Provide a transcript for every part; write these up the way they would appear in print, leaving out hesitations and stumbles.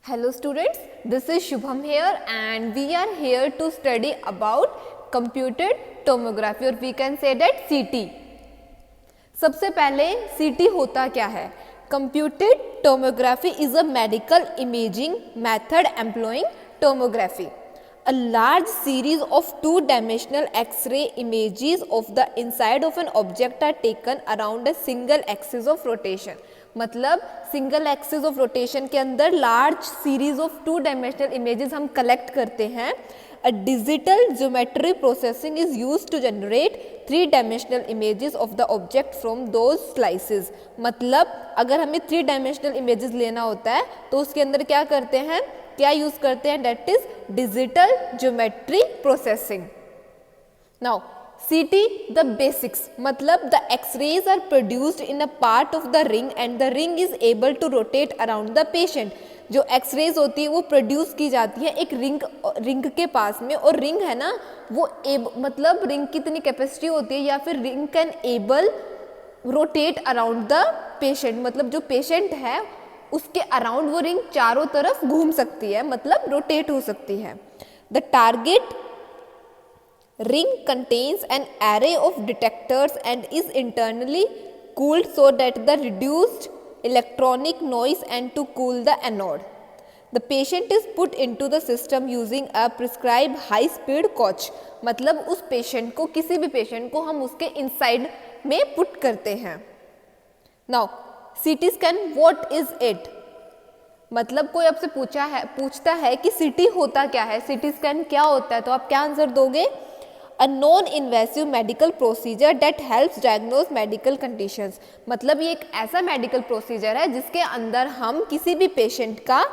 Hello students, this is Shubham here and we are here to study about computed tomography or we can say that CT. सबसे पहले CT होता क्या है? Computed tomography is a medical imaging method employing tomography. A large series of two-dimensional X-ray images of the inside of an object are taken around a single axis of rotation. मतलब single axis of rotation के अंदर large series of two dimensional images हम collect करते हैं. Uh digital geometry processing is used to generate three dimensional images of the object from those slices. मतलब अगर हमें three dimensional images लेना होता है तो उसके अंदर क्या करते हैं, क्या यूज करते हैं, that is digital geometry processing. Now CT the basics मतलब the X-rays are produced in a part of the ring and the ring is able to rotate around the patient. जो X-rays होती है वो produce की जाती है एक ring के पास में, और रिंग है ना वो मतलब रिंग की इतनी कैपेसिटी होती है या फिर ring can able rotate around the patient. मतलब जो पेशेंट है उसके अराउंड वो रिंग चारों तरफ घूम सकती है, मतलब रोटेट हो सकती है. The target ring contains an array of detectors and is internally cooled so that the reduced electronic noise and to cool the anode. The patient is put into the system using a prescribed high speed coach. मतलब उस patient को, किसी भी patient को हम उसके inside में put करते हैं. Now CT scan what is it? मतलब कोई आपसे पूछता है कि CT होता क्या है, CT scan क्या होता है, तो आप क्या आंसर दोगे? A non-invasive medical procedure that helps diagnose medical conditions. मतलब ये एक ऐसा मेडिकल प्रोसीजर है जिसके अंदर हम किसी भी पेशेंट का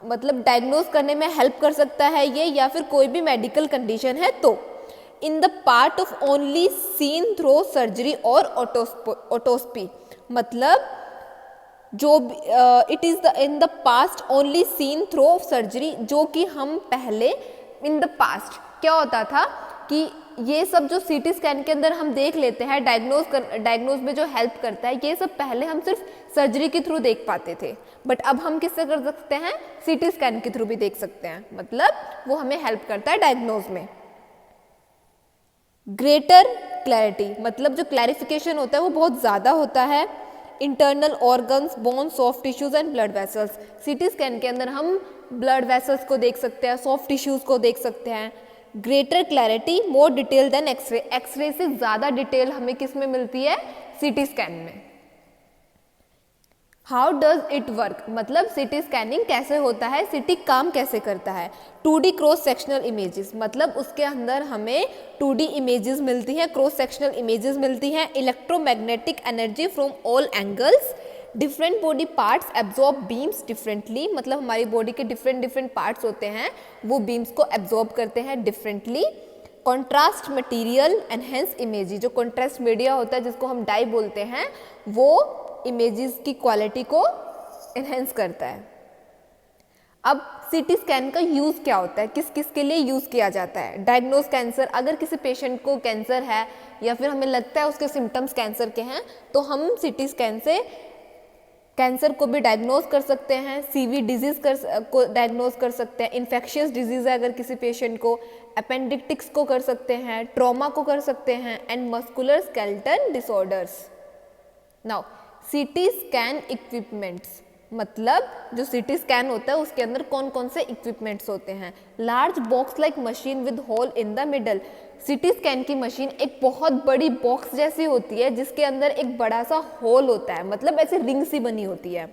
मतलब डायग्नोज करने में हेल्प कर सकता है ये, या फिर कोई भी मेडिकल कंडीशन है तो. In the part of only seen through surgery और ऑटोस्पी. मतलब जो it is in the past only seen through surgery, जो कि हम पहले इन द पास्ट क्या होता था कि ये सब जो CT स्कैन के अंदर हम देख लेते हैं डायग्नोज में जो हेल्प करता है, ये सब पहले हम सिर्फ सर्जरी के थ्रू देख पाते थे, बट अब हम किससे कर सकते हैं, CT स्कैन के थ्रू भी देख सकते हैं. मतलब वो हमें हेल्प करता है डायग्नोज में. ग्रेटर क्लैरिटी मतलब जो क्लैरिफिकेशन होता है वो बहुत ज़्यादा होता है. Internal organs, bones, soft tissues and blood vessels. CT scan के अंदर हम ब्लड वेसल्स को देख सकते हैं, सॉफ्ट टिश्यूज को देख सकते हैं. Greater clarity, more detail than x-ray. X-ray से ज़्यादा डिटेल हमें किस में मिलती है, CT स्कैन में. हाउ डज इट वर्क मतलब CT स्कैनिंग कैसे होता है, CT काम कैसे करता है. 2D क्रॉस सेक्शनल इमेजेस मतलब उसके अंदर हमें 2D इमेजेस मिलती हैं, क्रॉस सेक्शनल इमेजेस मिलती हैं. Electromagnetic energy from all angles. Different body parts absorb beams differently. मतलब हमारी बॉडी के डिफरेंट पार्ट्स होते हैं वो बीम्स को एब्जॉर्ब करते हैं differently. Contrast material enhance images. जो कॉन्ट्रास्ट मीडिया होता है जिसको हम डाई बोलते हैं वो इमेजेस की क्वालिटी को एनहेंस करता है. अब CT स्कैन का यूज़ क्या होता है, किस किस के लिए यूज़ किया जाता है. डायग्नोज कैंसर, अगर किसी पेशेंट को कैंसर है या फिर हमें लगता है उसके सिम्टम्स कैंसर के हैं तो हम CT स्कैन से कैंसर को भी डायग्नोज कर सकते हैं. CV डिजीज को डायग्नोज कर सकते हैं. इन्फेक्शियस डिजीज है अगर किसी पेशेंट को, अपेंडिक्टिक्स को कर सकते हैं, ट्रॉमा को कर सकते हैं, and muscular skeletal disorders. Now CT scan equipments मतलब जो CT स्कैन होता है उसके अंदर कौन कौन से इक्विपमेंट्स होते हैं. Large box like machine with hole in the middle. CT scan की मशीन एक बहुत बड़ी बॉक्स जैसी होती है जिसके अंदर एक बड़ा सा होल होता है, मतलब ऐसे रिंग सी बनी होती है.